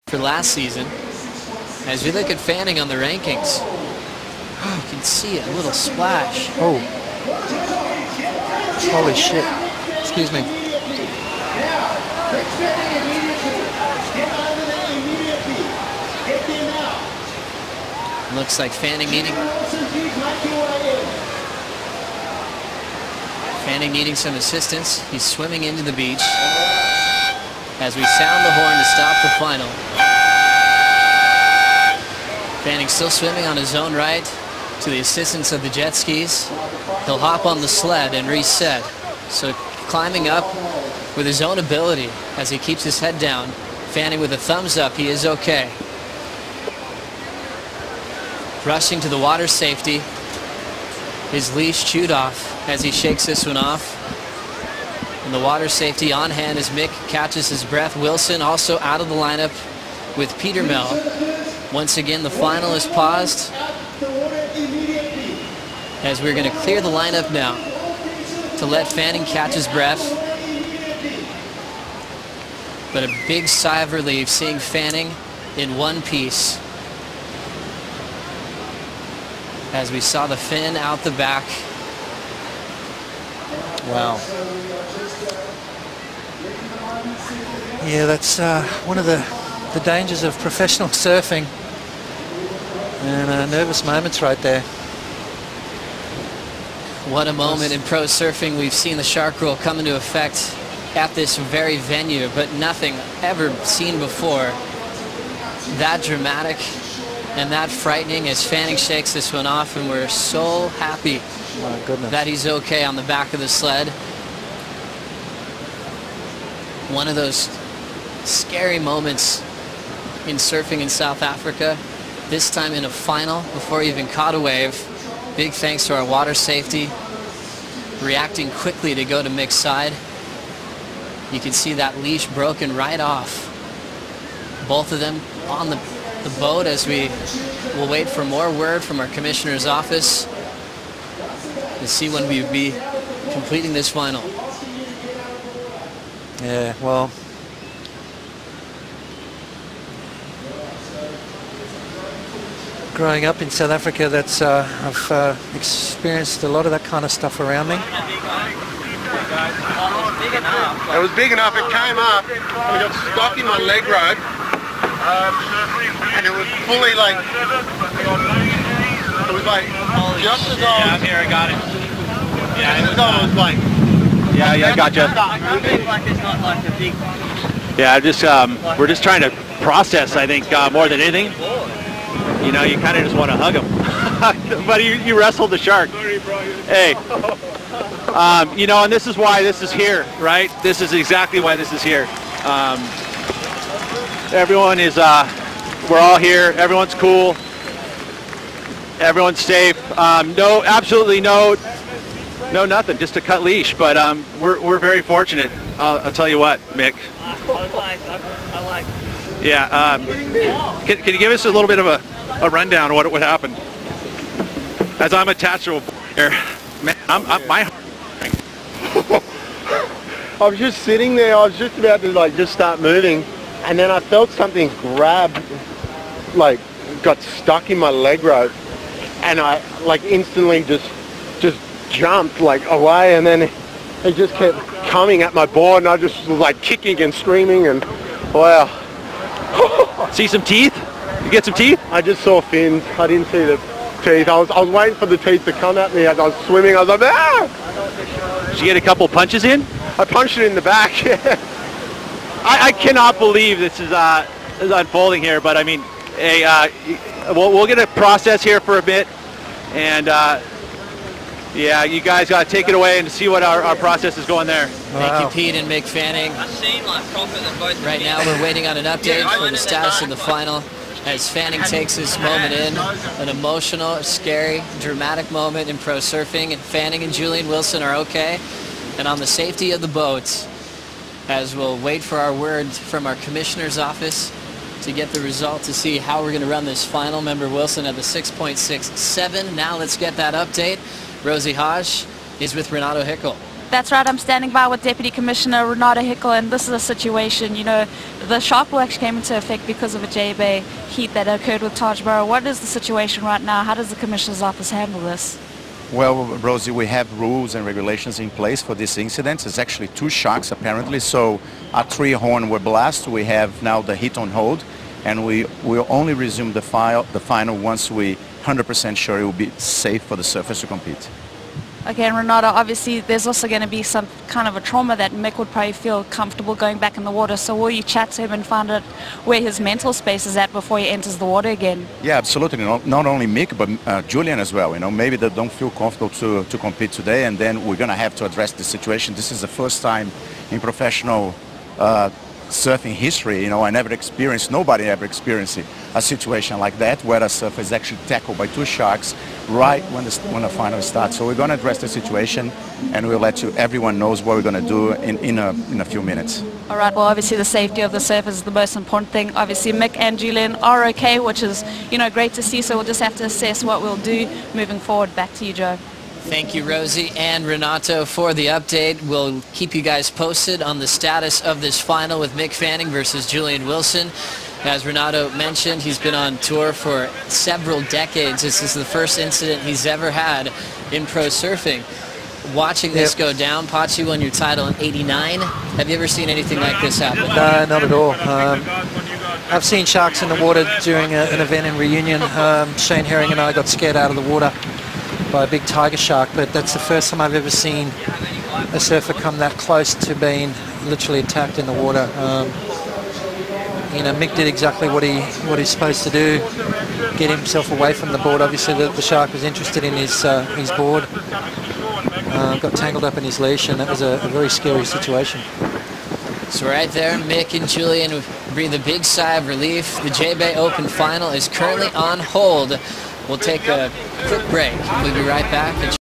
for last season. As we look at Fanning on the rankings, you can see a little splash. Oh, holy shit. Excuse me. Looks like Fanning needing some assistance. He's swimming into the beach as we sound the horn to stop the final. Fanning still swimming on his own right to the assistance of the jet skis. He'll hop on the sled and reset. So climbing up with his own ability as he keeps his head down. Fanning with a thumbs up, he is okay. Rushing to the water safety. His leash chewed off as he shakes this one off. And the water safety on hand as Mick catches his breath. Wilson also out of the lineup with Peter Mel. Once again, the final is paused as we're going to clear the lineup now to let Fanning catch his breath. But a big sigh of relief seeing Fanning in one piece as we saw the fin out the back. Wow. Yeah, that's one of the dangers of professional surfing. And nervous moments right there. What a moment in pro surfing. We've seen the shark rule come into effect at this very venue, but nothing ever seen before that dramatic and that frightening as Fanning shakes this one off, and we're so happy that he's okay on the back of the sled. One of those scary moments in surfing in South Africa, this time in a final before he even caught a wave. Big thanks to our water safety reacting quickly to go to Mick's side. You can see that leash broken right off. Both of them on the boat as we will wait for more word from our commissioner's office to see when we will be completing this final. Yeah, well, growing up in South Africa, that's I've experienced a lot of that kind of stuff around me. It was big enough, it came up, and it got stuck in my leg rope, and it was fully like, it was like, just as I was... Yeah, I'm here, I got it. Yeah, just as I was like... Yeah, I gotcha. Yeah, we're just trying to process, I think, more than anything. You know, you kind of just want to hug him. But you wrestled the shark. Hey. You know, and this is why this is here, right? This is exactly why this is here. Everyone is, we're all here. Everyone's cool. Everyone's safe. No, absolutely no nothing. Just a cut leash. But we're very fortunate. I'll tell you what, Mick. I like. Yeah. Can you give us a little bit of a rundown of what happened? As I'm attached to a here, man, my heart. I was just sitting there, I was just about to like just start moving, and then I felt something grab, like got stuck in my leg rope, and I like instantly just jumped like away, and then it just kept coming at my board, and I just was like kicking and screaming, and wow. See some teeth? You get some teeth? I just saw fins. I didn't see the teeth. I was waiting for the teeth to come at me as I was swimming. I was like, ah! Did you get a couple punches in? I punched it in the back. I cannot believe this is unfolding here, but I mean, hey, we'll get a process here for a bit, and yeah, you guys got to take it away and see what our process is going there. Thank you, Pete and Mick Fanning. Right now we're waiting on an update for the status of the final as Fanning takes this moment in. An emotional, scary, dramatic moment in pro surfing, and Fanning and Julian Wilson are okay. And on the safety of the boats, as we'll wait for our word from our commissioner's office to get the result to see how we're going to run this final. Member Wilson at the 6.67. Now let's get that update. Rosie Hodge is with Renato Hickel. That's right, I'm standing by with Deputy Commissioner Renato Hickel, and this is a situation, you know, The shark rule actually came into effect because of a J-Bay heat that occurred with Taj Borough. What is the situation right now? How does the Commissioner's Office handle this? Well, Rosie, we have rules and regulations in place for this incident. It's actually 2 sharks apparently, so our 3 horn were blasted. We have now the heat on hold, and we will only resume the final once we 100% sure it will be safe for the surfers to compete. Okay, and Renato, obviously there's also going to be some kind of a trauma that Mick would probably feel comfortable going back in the water. So will you chat to him and find out where his mental space is at before he enters the water again? Yeah, absolutely. Not only Mick, but Julian as well. Maybe they don't feel comfortable to compete today, and then we're going to have to address the situation. This is the first time in professional surfing history, I never experienced, nobody ever experienced a situation like that where a surfer is actually tackled by 2 sharks right when the final starts. So we're going to address the situation, and we'll let everyone knows what we're going to do in a few minutes. All right, well, obviously the safety of the surfers is the most important thing. Obviously Mick and Julian are okay, which is, great to see, so we'll just have to assess what we'll do moving forward. Back to you, Joe. Thank you, Rosie and Renato, for the update. We'll keep you guys posted on the status of this final with Mick Fanning versus Julian Wilson. As Renato mentioned, he's been on tour for several decades. This is the first incident he's ever had in pro surfing. Watching this go down, Pachi won your title in '89. Have you ever seen anything like this happen? No, not at all. I've seen sharks in the water during an event in Reunion. Shane Herring and I got scared out of the water by a big tiger shark, but that's the first time I've ever seen a surfer come that close to being literally attacked in the water. Mick did exactly what he's supposed to do, get himself away from the board. Obviously the shark was interested in his board, got tangled up in his leash, and that was a very scary situation. So right there, Mick and Julian breathe a big sigh of relief. The J-Bay Open final is currently on hold. We'll take a quick break. We'll be right back.